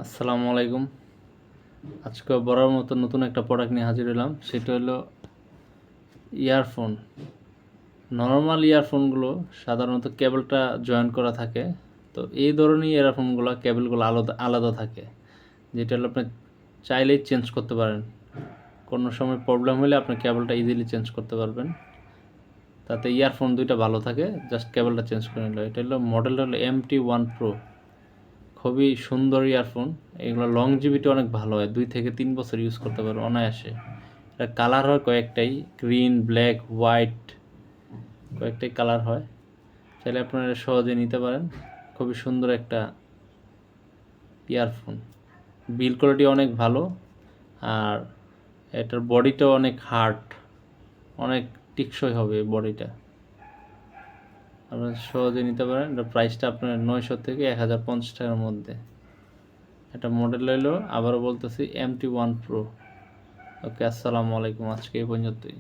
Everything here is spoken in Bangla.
আসসালামু আলাইকুম। আজকে বরাবর মতো নতুন একটা প্রোডাক্ট নিয়ে হাজির হলাম। সেটা হলো ইয়ারফোন। নর্মাল ইয়ারফোনগুলো সাধারণত কেবলটা জয়েন করা থাকে। তো এই ধরনের ইয়ারফোনগুলো কেবলগুলো আলাদা আলাদা থাকে, যেটা হলো আপনি চাইলেই চেঞ্জ করতে পারেন। কোনো সময় প্রবলেম হলে আপনি কেবলটা ইজিলি চেঞ্জ করতে পারবেন। তাতে ইয়ারফোন দুইটা ভালো থাকে, জাস্ট কেবলটা চেঞ্জ করে নিল। এটা হলো মডেলটা হলো MT1 Pro। খুবই সুন্দর ইয়ারফোন। এগুলো লংজিভিটি অনেক ভালো হয়, 2 থেকে 3 বছর ইউজ করতে পারো অনায়াসে। এটা কালার হয় কয়েকটাই, গ্রিন, ব্ল্যাক, হোয়াইট, কয়েকটাই কালার হয়। চাইলে আপনারা সহজে নিতে পারেন। খুবই সুন্দর একটা ইয়ারফোন। বিল্ড কোয়ালিটি অনেক ভালো, আর এটার বডিটাও অনেক হার্ড, অনেক টিকসই হবে বডিটা। আপনারা সহজে নিতে পারেন। এটা প্রাইসটা আপনার 900 থেকে 1050 টাকার মধ্যে। এটা মডেল হলো, আবারও বলতেছি, MT1 Pro। ওকে, আসসালামু আলাইকুম। আজকে এই পর্যন্তই।